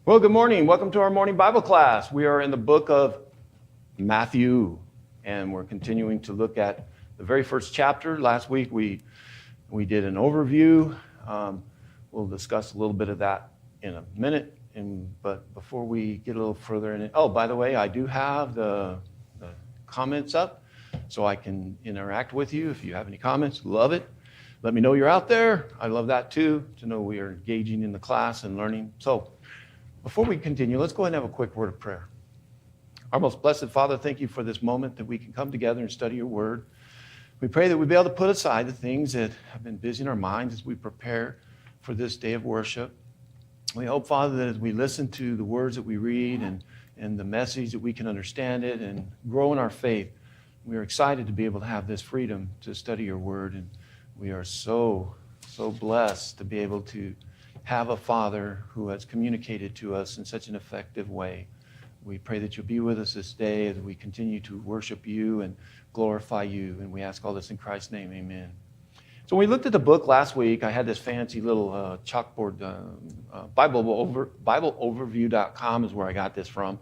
Well, good morning. Welcome to our morning Bible class. We are in the book of Matthew, and we're continuing to look at the very first chapter. Last week we did an overview. We'll discuss a little bit of that in a minute. But before we get a little further in it, oh, by the way, I do have the comments up, so I can interact with you. If you have any comments, love it. Let me know you're out there. I love that too, to know we are engaging in the class and learning. So before we continue, let's go ahead and have a quick word of prayer. Our most blessed Father, thank you for this moment that we can come together and study your word. We pray that we'll be able to put aside the things that have been busy in our minds as we prepare for this day of worship. We hope, Father, that as we listen to the words that we read and the message, that we can understand it and grow in our faith. We are excited to be able to have this freedom to study your word, and we are so blessed to be able to have a Father who has communicated to us in such an effective way. We pray that you'll be with us this day as we continue to worship you and glorify you, and we ask all this in Christ's name, amen. So when we looked at the book last week, I had this fancy little chalkboard, BibleOverview.com is where I got this from.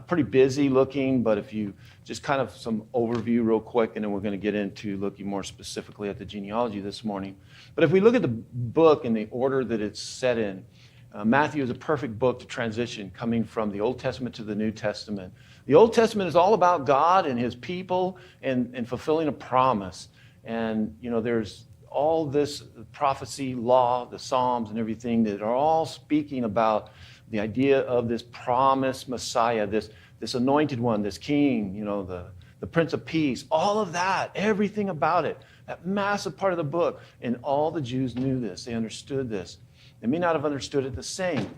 Pretty busy looking, but if you just kind of some overview real quick, and then we're going to get into looking more specifically at the genealogy this morning. But if we look at the book in the order that it's set in, Matthew is a perfect book to transition coming from the Old Testament to the New Testament. The Old Testament is all about God and his people and fulfilling a promise. And, you know, there's all this prophecy, law, the Psalms and everything that are all speaking about the idea of this promised Messiah, this anointed one, this king, you know, the Prince of Peace, all of that, everything about it, that massive part of the book. And all the Jews knew this. They understood this. They may not have understood it the same,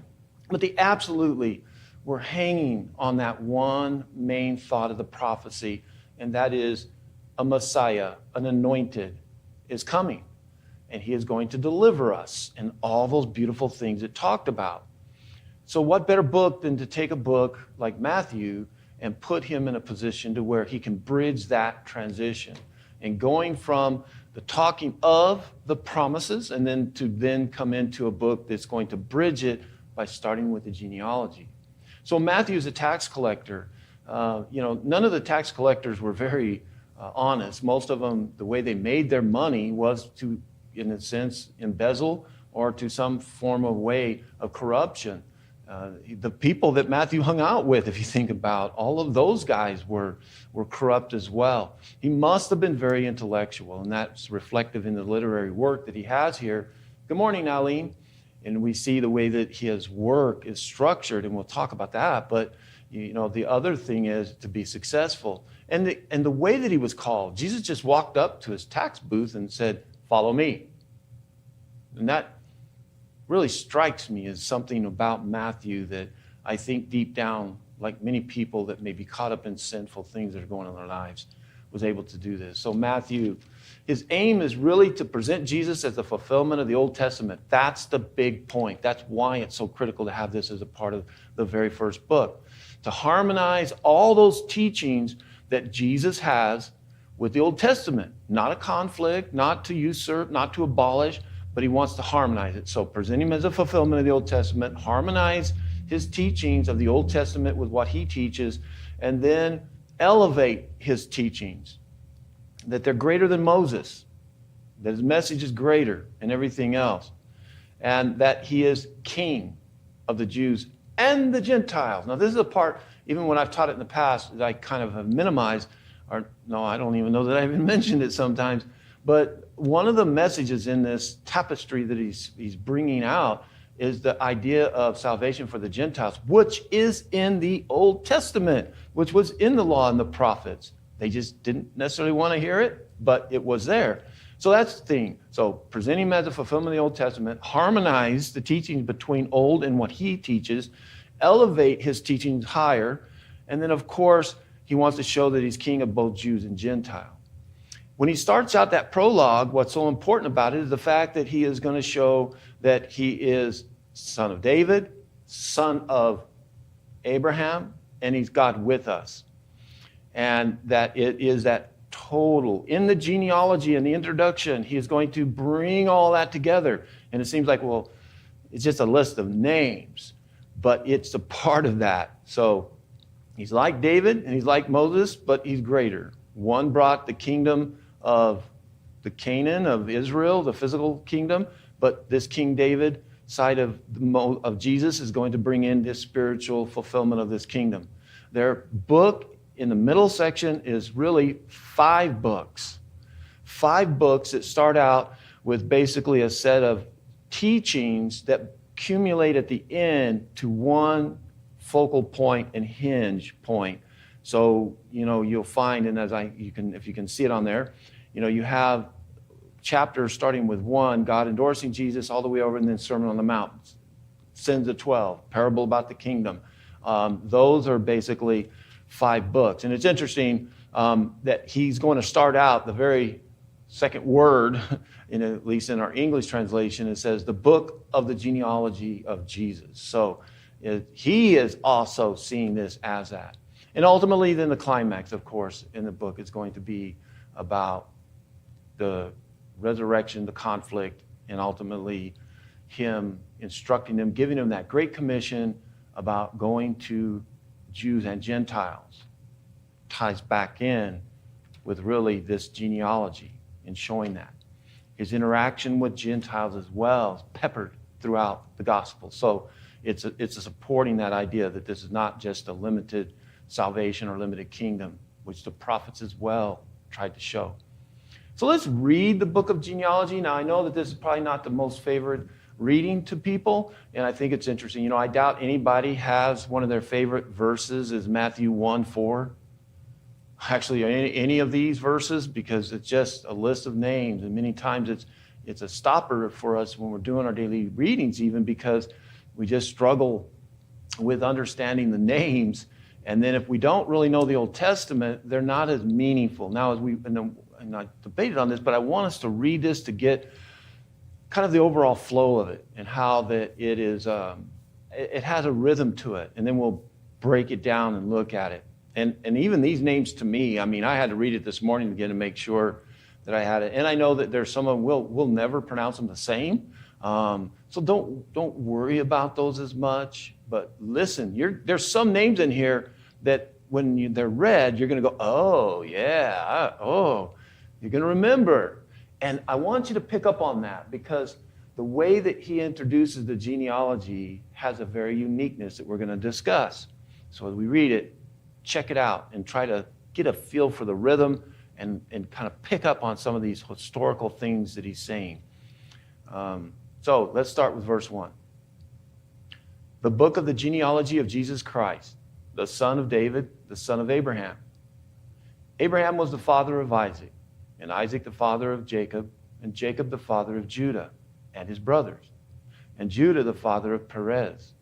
but they absolutely were hanging on that one main thought of the prophecy, and that is a Messiah, an anointed, is coming. And he is going to deliver us and all those beautiful things it talked about. So what better book than to take a book like Matthew and put him in a position to where he can bridge that transition and going from the talking of the promises and then come into a book that's going to bridge it by starting with the genealogy. So Matthew is a tax collector. None of the tax collectors were very honest. Most of them, the way they made their money was to, in a sense, embezzle or to some form of way of corruption. The people that Matthew hung out with, if you think about, all of those guys were corrupt as well. He must have been very intellectual, and that's reflective in the literary work that he has here. Good morning, Aline. And we see the way that his work is structured, and we'll talk about that. But you know, the other thing is to be successful. And the way that he was called, Jesus just walked up to his tax booth and said, "Follow me." And that really strikes me as something about Matthew that I think deep down, like many people that may be caught up in sinful things that are going on in their lives, was able to do this. So Matthew, his aim is really to present Jesus as the fulfillment of the Old Testament. That's the big point. That's why it's so critical to have this as a part of the very first book. To harmonize all those teachings that Jesus has with the Old Testament. Not a conflict, not to usurp, not to abolish, but he wants to harmonize it. So present him as a fulfillment of the Old Testament, harmonize his teachings of the Old Testament with what he teaches, and then elevate his teachings, that they're greater than Moses, that his message is greater and everything else, and that he is king of the Jews and the Gentiles. Now, this is a part, even when I've taught it in the past, that I kind of have minimized, or no, I don't even know that I even mentioned it sometimes, but one of the messages in this tapestry that he's bringing out is the idea of salvation for the Gentiles, which is in the Old Testament, which was in the law and the prophets. They just didn't necessarily want to hear it, but it was there. So that's the thing. So present him as a fulfillment of the Old Testament, harmonize the teachings between old and what he teaches, elevate his teachings higher, and then, of course, he wants to show that he's king of both Jews and Gentiles. When he starts out that prologue, what's so important about it is the fact that he is going to show that he is son of David, son of Abraham, and he's God with us. And that it is that total. In the genealogy and the introduction, he is going to bring all that together. And it seems like, well, it's just a list of names. but it's a part of that. So he's like David and he's like Moses, but he's greater. One brought the kingdom of the Canaan of Israel, the physical kingdom, but this King David side of Jesus is going to bring in this spiritual fulfillment of this kingdom. Their book in the middle section is really 5 books. 5 books that start out with basically a set of teachings that accumulate at the end to one focal point and hinge point. So, you'll find, and if you can see it on there, you have chapters starting with 1, God endorsing Jesus, all the way over, and then Sermon on the Mount, Sins of 12, Parable about the Kingdom. Those are basically 5 books. And it's interesting that he's going to start out the very second word, at least in our English translation, it says the book of the genealogy of Jesus. So he is also seeing this as that. And ultimately, then the climax, of course, in the book is going to be about the resurrection, the conflict, and ultimately him instructing them, giving them that great commission about going to Jews and Gentiles. Ties back in with really this genealogy and showing that. His interaction with Gentiles as well is peppered throughout the gospel. So it's supporting that idea that this is not just a limited salvation or limited kingdom, which the prophets as well tried to show. So let's read the book of genealogy. Now, I know that this is probably not the most favorite reading to people, and I think it's interesting. I doubt anybody has one of their favorite verses is Matthew 1:4. Actually, any of these verses, because it's just a list of names, and many times it's a stopper for us when we're doing our daily readings, even because we just struggle with understanding the names. And then if we don't really know the Old Testament, they're not as meaningful. Now, and I debated on this, but I want us to read this to get kind of the overall flow of it and how that it is. It has a rhythm to it, and then we'll break it down and look at it. And even these names to me, I had to read it this morning again to make sure that I had it. And I know that there's some of them we'll never pronounce them the same. So don't worry about those as much. But listen, there's some names in here that when they're read, you're going to go, oh, yeah, you're going to remember. And I want you to pick up on that because the way that he introduces the genealogy has a very uniqueness that we're going to discuss. So as we read it, check it out and try to get a feel for the rhythm and kind of pick up on some of these historical things that he's saying. So let's start with verse 1. The book of the genealogy of Jesus Christ, the son of David, the son of Abraham. Abraham was the father of Isaac, and Isaac the father of Jacob, and Jacob the father of Judah and his brothers, and Judah the father of Perez,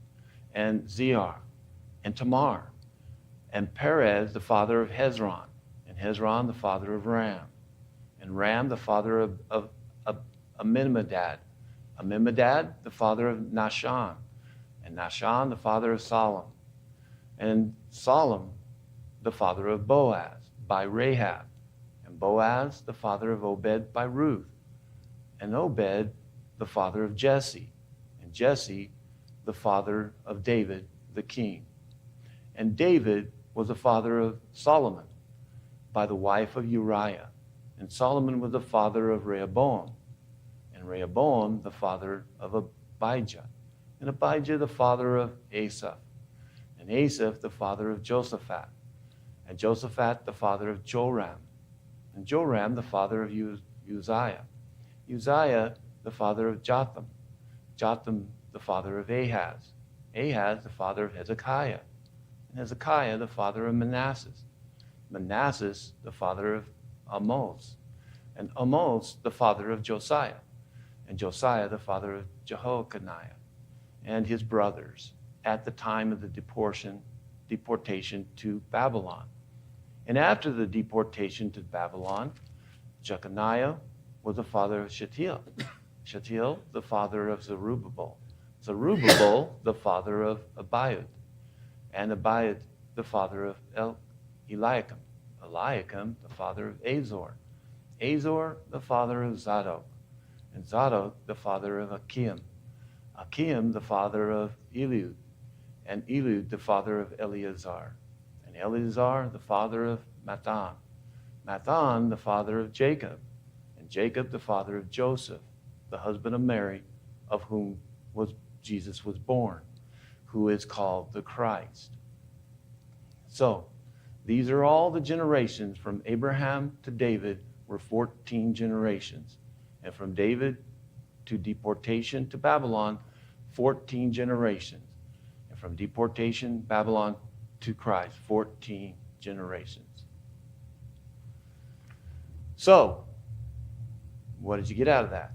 and Zerah, and Tamar, and Perez the father of Hezron, and Hezron the father of Ram, and Ram the father of Amminadab, Amminadab the father of Nahshon, and Nahshon the father of Salom, and Salom the father of Boaz by Rahab, and Boaz the father of Obed by Ruth, and Obed the father of Jesse, and Jesse the father of David the king. And David was the father of Solomon by the wife of Uriah, and Solomon was the father of Rehoboam, and Rehoboam the father of Abijah, and Abijah the father of Asaph, and Asaph the father of Josaphat, and Josaphat the father of Joram, and Joram the father of Uzziah, Uzziah the father of Jotham, Jotham the father of Ahaz, Ahaz the father of Hezekiah, and Hezekiah the father of Manasseh, Manasseh the father of Amos, and Amos the father of Josiah, and Josiah the father of Jehoiachin, and his brothers at the time of the deportation to Babylon. And after the deportation to Babylon, Jeconiah was the father of Shealtiel, Shealtiel the father of Zerubbabel, Zerubbabel the father of Abiud, and Abiud the father of Eliakim, Eliakim the father of Azor, Azor the father of Zadok, and Zadok the father of Achim, Achim the father of Eliud, and Eliud, the father of Eleazar, and Eleazar, the father of Mathan, Mathan, the father of Jacob, and Jacob, the father of Joseph, the husband of Mary, of whom Jesus was born, who is called the Christ. So, these are all the generations from Abraham to David were 14 generations. And from David to deportation to Babylon, 14 generations. And from deportation, Babylon to Christ, 14 generations. So, what did you get out of that?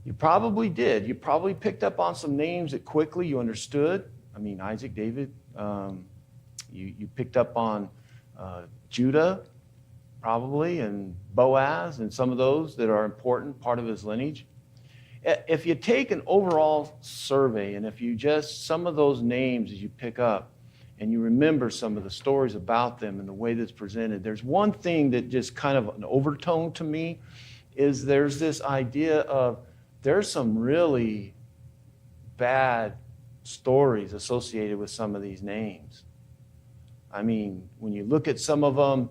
You probably did. You probably picked up on some names that quickly you understood. I mean, Isaac, David. You picked up on Judah, probably, and Boaz, and some of those that are important, part of his lineage. If you take an overall survey, and if you just, some of those names as you pick up, and you remember some of the stories about them and the way that's presented, there's one thing that just kind of an overtone to me, is there's this idea of there's some really bad stories associated with some of these names. I mean, when you look at some of them,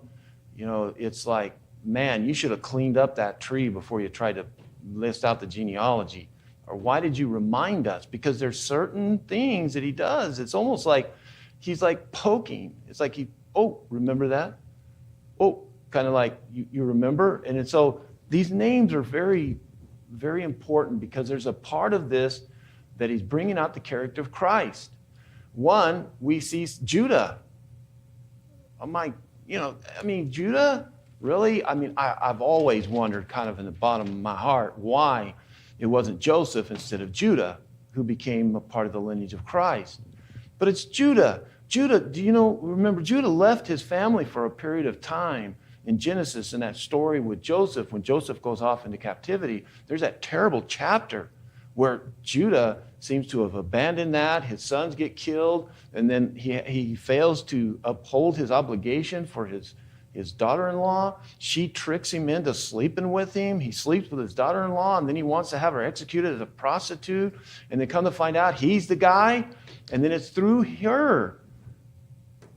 you know, it's like, man, you should have cleaned up that tree before you tried to list out the genealogy. Or why did you remind us? Because there's certain things that he does. It's almost like he's like poking. It's like remember that? Oh, kind of like you remember? And so these names are very, very important because there's a part of this that he's bringing out the character of Christ. One, we see Judah. I'm like, Judah, really? I mean, I've always wondered kind of in the bottom of my heart why it wasn't Joseph instead of Judah who became a part of the lineage of Christ. But it's Judah. Judah, remember, Judah left his family for a period of time in Genesis, in that story with Joseph, when Joseph goes off into captivity. There's that terrible chapter where Judah seems to have abandoned that. His sons get killed, and then he fails to uphold his obligation for his daughter-in-law. She tricks him into sleeping with him. He sleeps with his daughter-in-law, and then he wants to have her executed as a prostitute. And they come to find out he's the guy, and then it's through her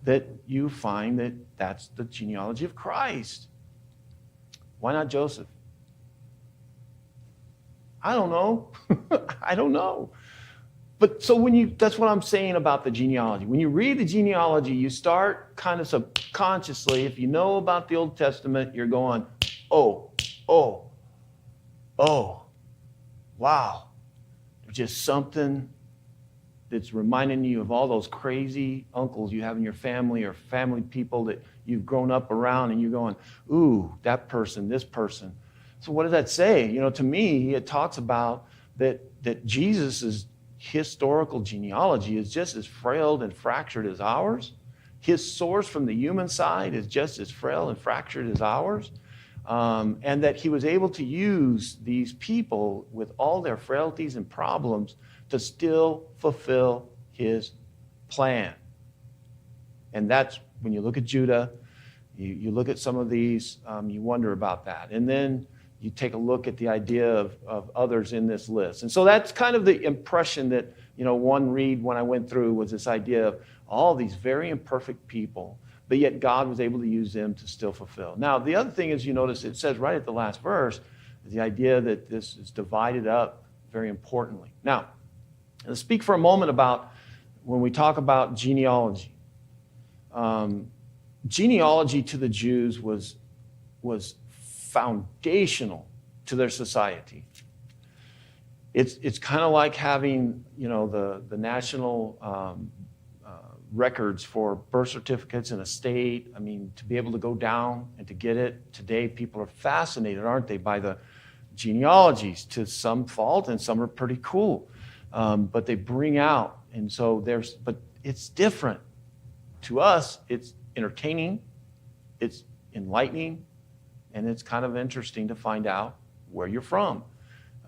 that you find that that's the genealogy of Christ. Why not Joseph? I don't know. I don't know. But so that's what I'm saying about the genealogy. When you read the genealogy, you start kind of subconsciously, if you know about the Old Testament, you're going, oh, wow. There's just something that's reminding you of all those crazy uncles you have in your family or family people that you've grown up around, and you're going, ooh, that person, this person. So what does that say? To me, it talks about that Jesus' historical genealogy is just as frail and fractured as ours. His source from the human side is just as frail and fractured as ours. And that he was able to use these people with all their frailties and problems to still fulfill his plan. And that's, when you look at Judah, you look at some of these, you wonder about that. And then you take a look at the idea of others in this list. And so that's kind of the impression that, one read when I went through was this idea of all these very imperfect people, but yet God was able to use them to still fulfill. Now, the other thing is, you notice it says right at the last verse, the idea that this is divided up very importantly. Now, let's speak for a moment about when we talk about genealogy. Genealogy to the Jews was foundational to their society. It's kind of like having, the national records for birth certificates in a state. I mean, to be able to go down and to get it. Today, people are fascinated, aren't they, by the genealogies, to some fault, and some are pretty cool. But they bring out, and so but it's different. To us, it's entertaining, it's enlightening, and it's kind of interesting to find out where you're from.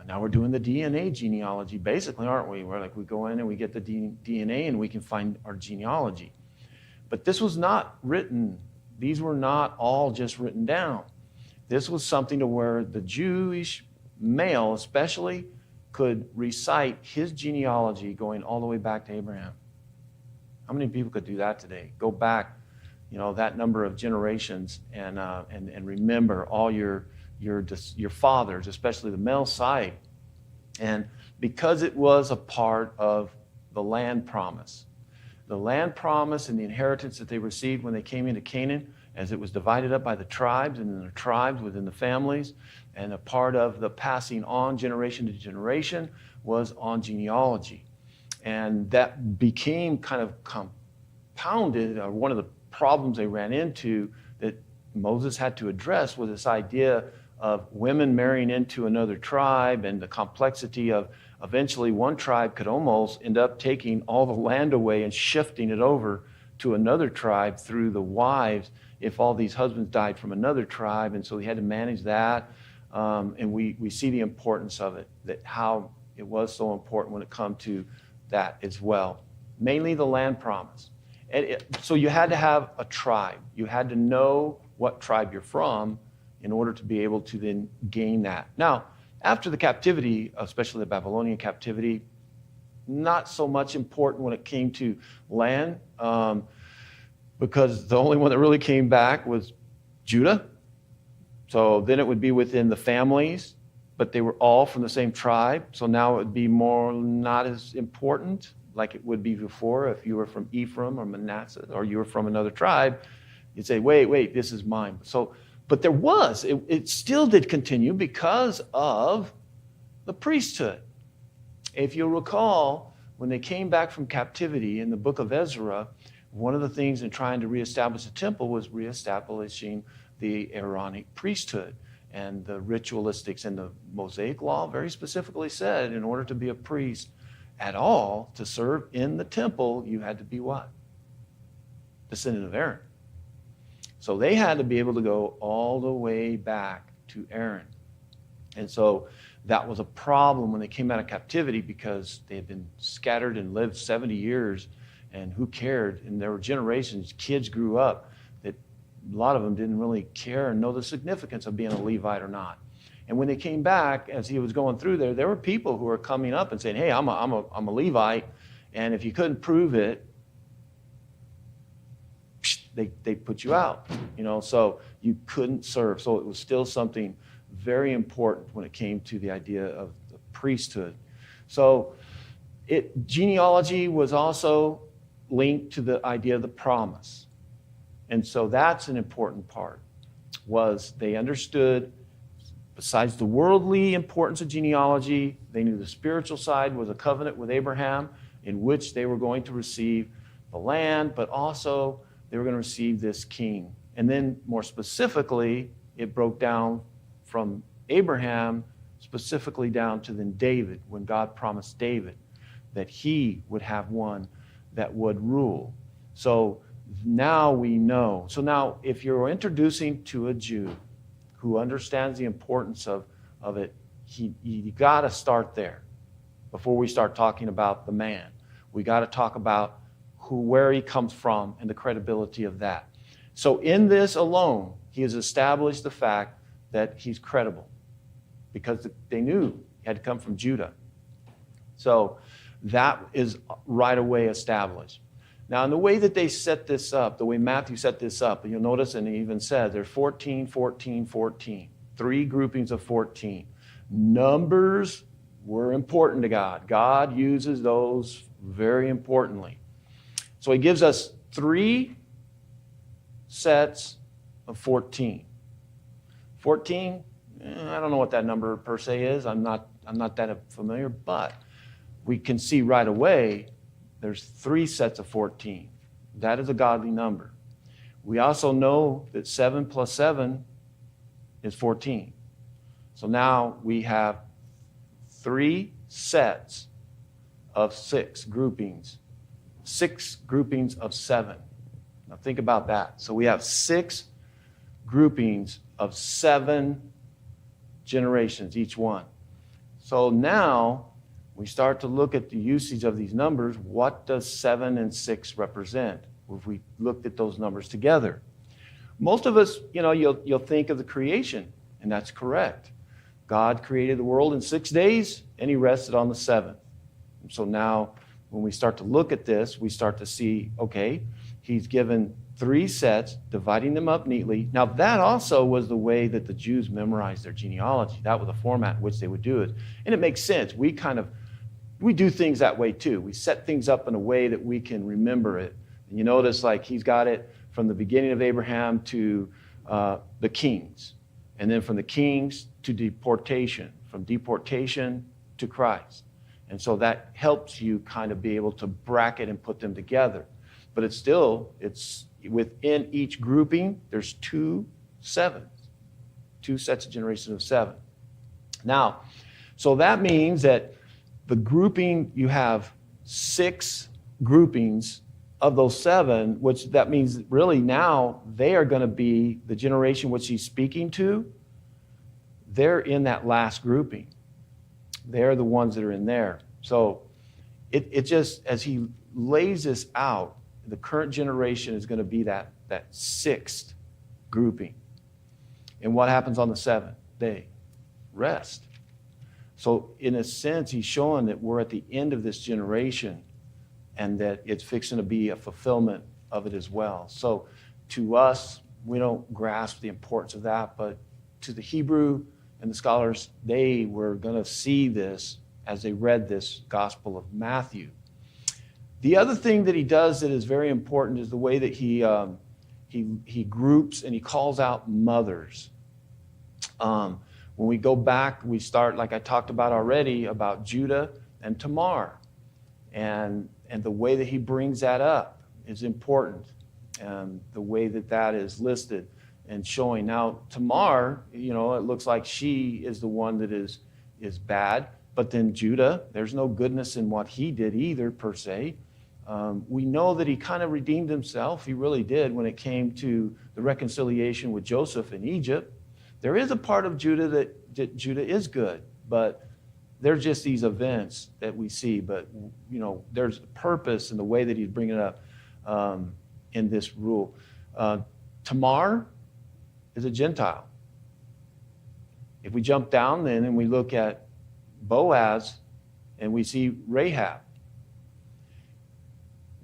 Now we're doing the DNA genealogy, basically, aren't we? Where we go in and we get the DNA and we can find our genealogy. But this was not written, these were not all just written down. This was something to where the Jewish male especially could recite his genealogy going all the way back to Abraham? How many people could do that today? Go back, that number of generations and remember all your fathers, especially the male side. And because it was a part of the land promise and the inheritance that they received when they came into Canaan, as it was divided up by the tribes and then the tribes within the families, and a part of the passing on generation to generation was on genealogy. And that became kind of compounded, or one of the problems they ran into that Moses had to address was this idea of women marrying into another tribe and the complexity of eventually one tribe could almost end up taking all the land away and shifting it over to another tribe through the wives if all these husbands died from another tribe. And so he had to manage that. And we see the importance of it, that how it was so important when it comes to that as well. Mainly the land promise. So you had to have a tribe. You had to know what tribe you're from in order to be able to then gain that. Now, after the captivity, especially the Babylonian captivity, not so much important when it came to land, because the only one that really came back was Judah. So then it would be within the families, but they were all from the same tribe. So now it would be more not as important like it would be before. If you were from Ephraim or Manasseh, or you were from another tribe, you'd say, wait, this is mine. But there was, it still did continue because of the priesthood. If you'll recall, when they came back from captivity in the book of Ezra, one of the things in trying to reestablish the temple was reestablishing the Aaronic priesthood. And the ritualistics and the Mosaic law very specifically said in order to be a priest at all, to serve in the temple, you had to be what? Descendant of Aaron. So they had to be able to go all the way back to Aaron. And so that was a problem when they came out of captivity because they had been scattered and lived 70 years, and who cared? And there were generations, kids grew up that a lot of them didn't really care and know the significance of being a Levite or not. And when they came back, as he was going through there were people who were coming up and saying, hey, I'm a Levite, and if you couldn't prove it, they put you out, so you couldn't serve. So it was still something very important when it came to the idea of the priesthood. So genealogy was also linked to the idea of the promise. And so that's an important part, was they understood, besides the worldly importance of genealogy, they knew the spiritual side was a covenant with Abraham in which they were going to receive the land, but also they were going to receive this king. And then more specifically, it broke down from Abraham specifically down to then David, when God promised David that he would have one that would rule. So now we know. So now if you're introducing to a Jew who understands the importance of it, you got to start there before we start talking about the man. We got to talk about where he comes from and the credibility of that. So in this alone, he has established the fact that he's credible because they knew he had to come from Judah. So that is right away established. Now, in the way that they set this up, the way Matthew set this up, you'll notice, and he even said, there's 14, 14, 14, 3 groupings of 14. Numbers were important to God. God uses those very importantly. So he gives us 3 sets of 14. 14, I don't know what that number per se is. I'm not that familiar, but we can see right away there's 3 sets of 14. That is a godly number. We also know that 7 plus 7 is 14. So now we have 3 sets of 6 groupings. 6 groupings of 7. Now think about that. So we have 6 groupings of 7 generations, each one. So now we start to look at the usage of these numbers. What does 7 and 6 represent? If we looked at those numbers together. Most of us, you'll think of the creation, and that's correct. God created the world in 6 days, and he rested on the seventh. So now, when we start to look at this, we start to see, okay, he's given 3 sets, dividing them up neatly. Now, that also was the way that the Jews memorized their genealogy. That was the format in which they would do it. And it makes sense. We do things that way too. We set things up in a way that we can remember it. And you notice, like, he's got it from the beginning of Abraham to the kings. And then from the kings to deportation. From deportation to Christ. And so that helps you kind of be able to bracket and put them together. But it's within each grouping, there's 2 sevens. 2 sets of generations of 7. Now, so that means that the grouping, you have 6 groupings of those 7, which that means really now they are going to be the generation which he's speaking to. They're in that last grouping. They're the ones that are in there. So it just, as he lays this out, the current generation is going to be that 6th grouping. And what happens on the 7th day? Rest. So in a sense, he's showing that we're at the end of this generation and that it's fixing to be a fulfillment of it as well. So to us, we don't grasp the importance of that, but to the Hebrew and the scholars, they were going to see this as they read this Gospel of Matthew. The other thing that he does that is very important is the way that he groups and he calls out mothers. When we go back, we start, like I talked about already, about Judah and Tamar. And the way that he brings that up is important. The way that is listed and showing. Now, Tamar, it looks like she is the one that is bad. But then Judah, there's no goodness in what he did either, per se. We know that he kind of redeemed himself. He really did when it came to the reconciliation with Joseph in Egypt. There is a part of Judah that Judah is good, but there's just these events that we see. But, there's a purpose in the way that he's bringing it up in this rule. Tamar is a Gentile. If we jump down then and we look at Boaz and we see Rahab.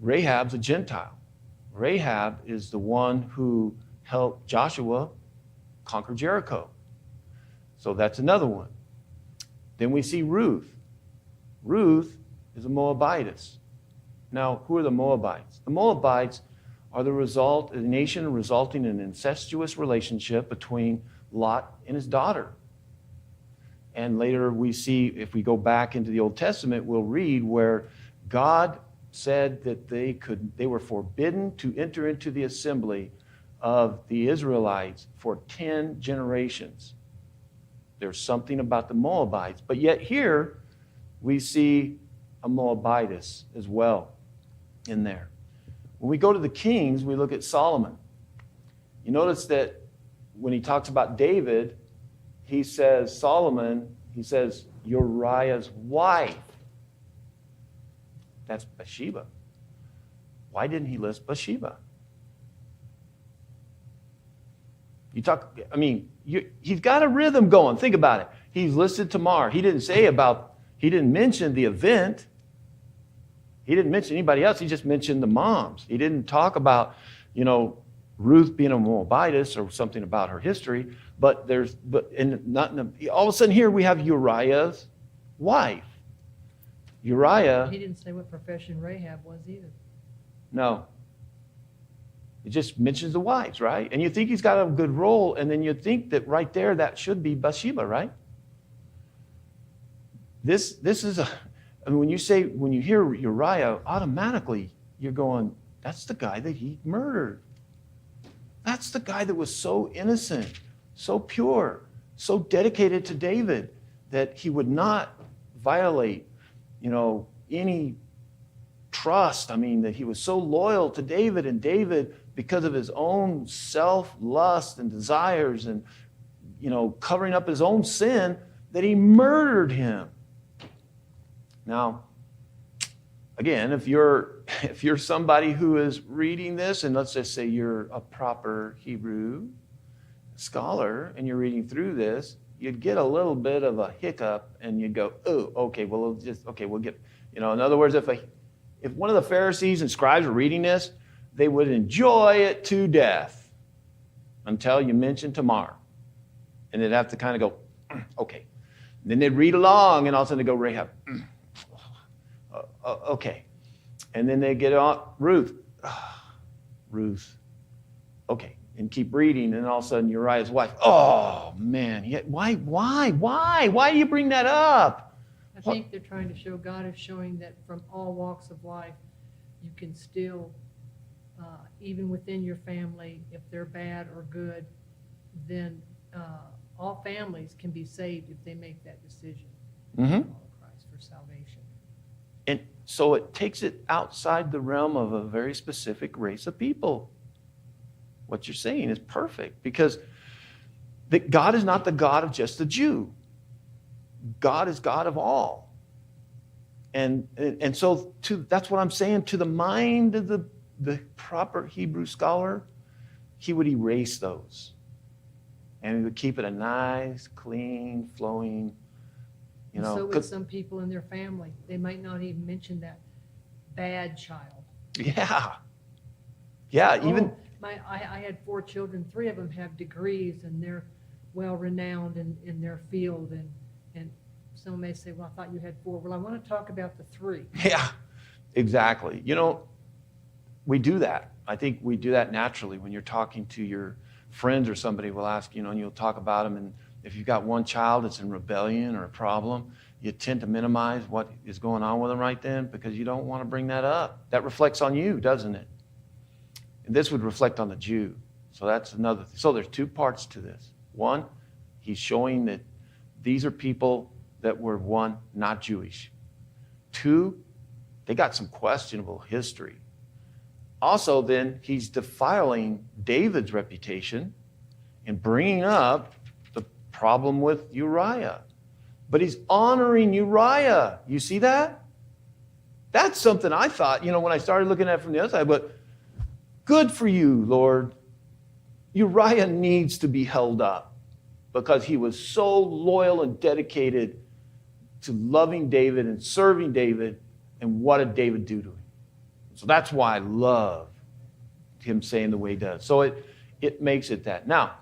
Rahab's a Gentile. Rahab is the one who helped Joshua conquer Jericho. So that's another one. Then we see Ruth. Ruth is a Moabitess. Now, who are the Moabites? The Moabites are a nation resulting in an incestuous relationship between Lot and his daughter. And later we see, if we go back into the Old Testament, we'll read where God said that they were forbidden to enter into the assembly of the Israelites for 10 generations. There's something about the Moabites. But yet here we see a Moabitess as well in there. When we go to the Kings, we look at Solomon. You notice that when he talks about David, he says Uriah's wife. That's Bathsheba. Why didn't he list Bathsheba? He's got a rhythm going. Think about it. He's listed Tamar. He didn't mention the event. He didn't mention anybody else. He just mentioned the moms. He didn't talk about, Ruth being a Moabitess or something about her history. All of a sudden here we have Uriah's wife. Uriah. He didn't say what profession Rahab was either. No. It just mentions the wives, right? And you think he's got a good role, and then you think that right there that should be Bathsheba, right? This is when you hear Uriah, automatically you're going, that's the guy that he murdered. That's the guy that was so innocent, so pure, so dedicated to David that he would not violate, any trust. That he was so loyal to David, and David, because of his own self-lust and desires and, covering up his own sin, that he murdered him. Now, again, if you're somebody who is reading this, and let's just say you're a proper Hebrew scholar and you're reading through this, you'd get a little bit of a hiccup and you'd go, oh, okay, well, we'll get, in other words, if one of the Pharisees and scribes were reading this, they would enjoy it to death until you mention Tamar. And they'd have to kind of go, okay. And then they'd read along and all of a sudden they'd go, Rahab, okay. And then they'd get on, Ruth, okay. And keep reading, and all of a sudden Uriah's wife, oh, man, why do you bring that up? I think they're trying to show, God is showing that from all walks of life, you can still, even within your family, if they're bad or good, then all families can be saved if they make that decision to follow Christ for salvation. And so it takes it outside the realm of a very specific race of people. What you're saying is perfect, because God is not the God of just the Jew. God is God of all. And so that's what I'm saying. To the mind of the proper Hebrew scholar, he would erase those. And he would keep it a nice, clean, flowing, And so with some people in their family, they might not even mention that bad child. Yeah. Yeah, even... I had 4 children. 3 of them have degrees, and they're well-renowned in their field. And someone may say, well, I thought you had 4. Well, I want to talk about the 3. Yeah, exactly. We do that. I think we do that naturally. When you're talking to your friends or somebody will ask, and you'll talk about them. And if you've got one child that's in rebellion or a problem, you tend to minimize what is going on with them right then because you don't want to bring that up. That reflects on you, doesn't it? And this would reflect on the Jew. So that's another thing. So there's 2 parts to this. One, he's showing that these are people that were, 1, not Jewish. 2, they got some questionable history. Also, then, he's defiling David's reputation and bringing up the problem with Uriah. But he's honoring Uriah. You see that? That's something I thought, when I started looking at it from the other side, but good for you, Lord. Uriah needs to be held up because he was so loyal and dedicated to loving David and serving David. And what did David do to him? So that's why I love him saying the way he does. So it makes it that. Now,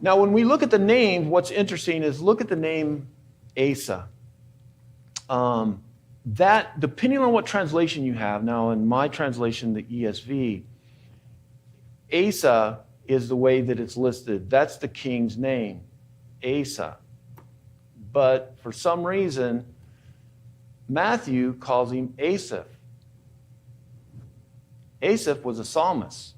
when we look at the name, what's interesting is look at the name Asa. That, depending on what translation you have, now in my translation, the ESV, Asa is the way that it's listed. That's the king's name, Asa. But for some reason, Matthew calls him Asaph. Asaph was a psalmist.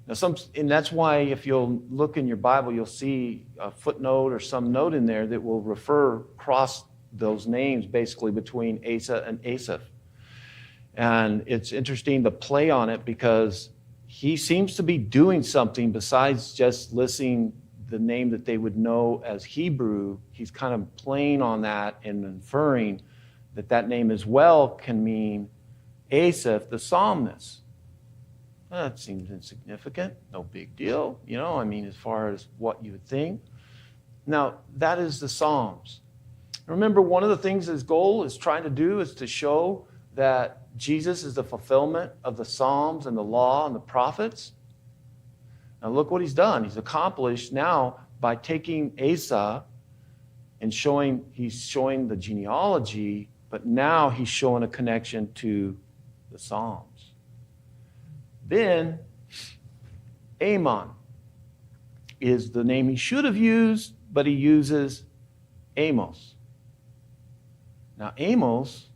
Now, and that's why if you'll look in your Bible, you'll see a footnote or some note in there that will cross those names basically between Asa and Asaph. And it's interesting to play on it because he seems to be doing something besides just listing the name that they would know as Hebrew. He's kind of playing on that and inferring that name as well can mean Asaph, the psalmist. That seems insignificant, no big deal, as far as what you would think. Now, that is the Psalms. Remember, one of the things his goal is trying to do is to show that Jesus is the fulfillment of the Psalms and the law and the prophets. Now look what he's done. He's accomplished now by taking Asa and he's showing the genealogy, but now he's showing a connection to the Psalms. Then Ammon is the name he should have used, but he uses Amos. Now, Amos,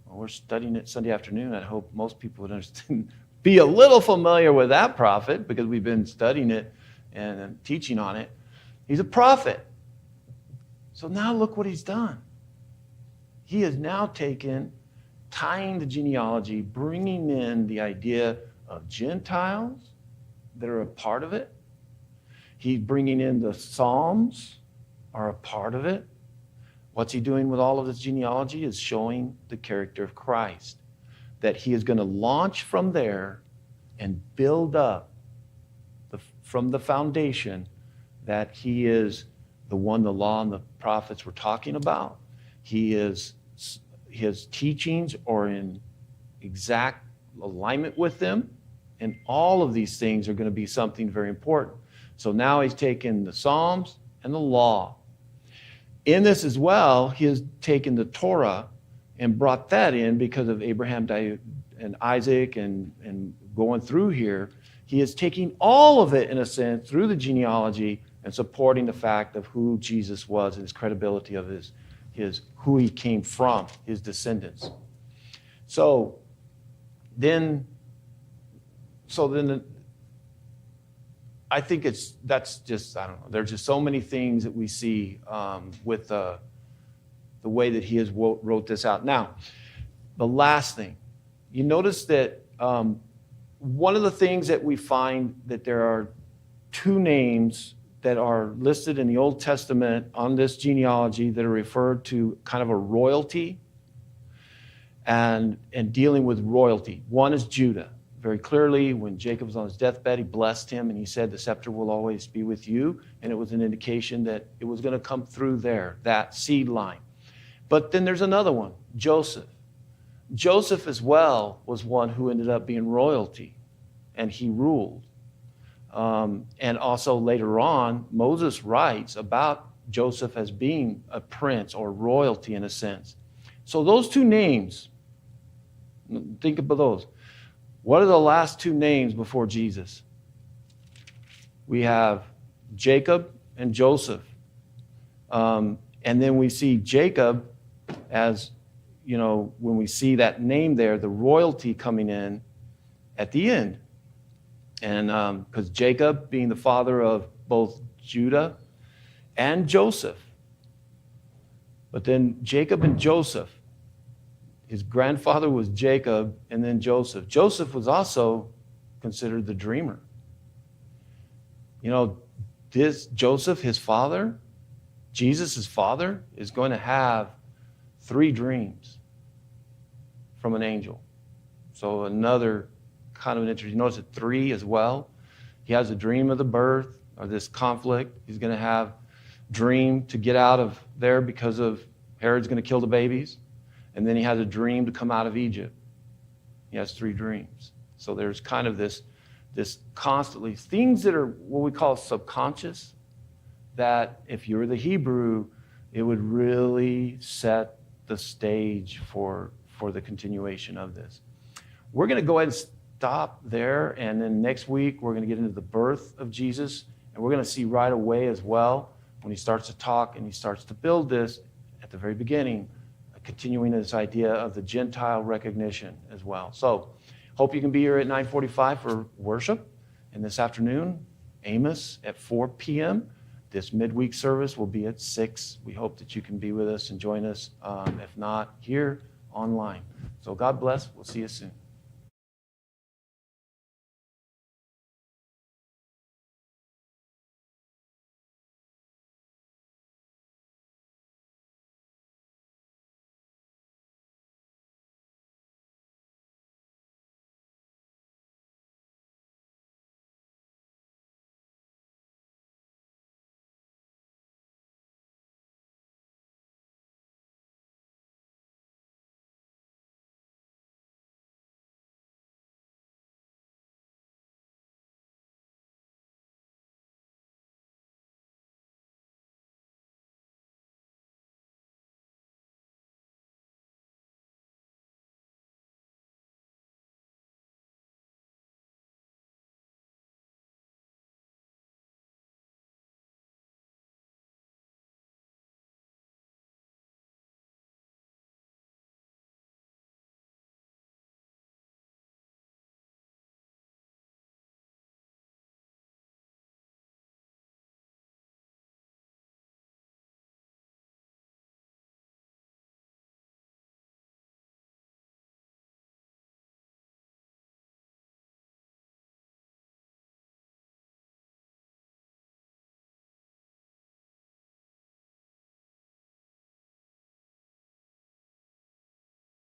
we're studying it Sunday afternoon. I hope most people would understand, be a little familiar with that prophet because we've been studying it and teaching on it. He's a prophet. So now look what he's done. He has now tying the genealogy, bringing in the idea of Gentiles that are a part of it. He's bringing in the Psalms are a part of it. What's he doing with all of this genealogy is showing the character of Christ, that he is going to launch from there and build up from the foundation that he is the one the law and the prophets were talking about. His teachings are in exact alignment with them, and all of these things are going to be something very important. So now he's taken the Psalms and the law. In this as well, he has taken the Torah and brought that in because of Abraham and Isaac and going through here. He is taking all of it, in a sense, through the genealogy and supporting the fact of who Jesus was and his credibility of his who he came from, his descendants. So then I think that's just, I don't know. There's just so many things that we see with the way that he has wrote this out. Now, the last thing, you notice that one of the things that we find that there are two names that are listed in the Old Testament on this genealogy that are referred to kind of a royalty and dealing with royalty. One is Judah. Very clearly, when Jacob was on his deathbed, he blessed him and he said, the scepter will always be with you. And it was an indication that it was going to come through there, that seed line. But then there's another one, Joseph. Joseph as well was one who ended up being royalty, and he ruled. And also later on, Moses writes about Joseph as being a prince or royalty in a sense. So those two names, think about those. What are the last two names before Jesus? We have Jacob and Joseph. And then we see Jacob as, when we see that name there, the royalty coming in at the end. And because Jacob being the father of both Judah and Joseph. But then Jacob and Joseph, his grandfather was Jacob and then Joseph. Joseph was also considered the dreamer. This Joseph, his father, Jesus' father, is going to have 3 dreams from an angel. So another kind of an interesting. Notice at 3 as well. He has a dream of the birth or this conflict. He's going to have dream to get out of there because of Herod's going to kill the babies. And then he has a dream to come out of Egypt. He has 3 dreams. So there's kind of this constantly, things that are what we call subconscious, that if you're the Hebrew, it would really set the stage for the continuation of this. We're going to go ahead and stop there, and then next week we're going to get into the birth of Jesus, and we're going to see right away as well when he starts to talk and he starts to build this at the very beginning, continuing this idea of the Gentile recognition as well. So hope you can be here at 9:45 for worship, and this afternoon, Amos at 4 p.m. This midweek service will be at 6. We hope that you can be with us and join us, if not here, online. So God bless. We'll see you soon.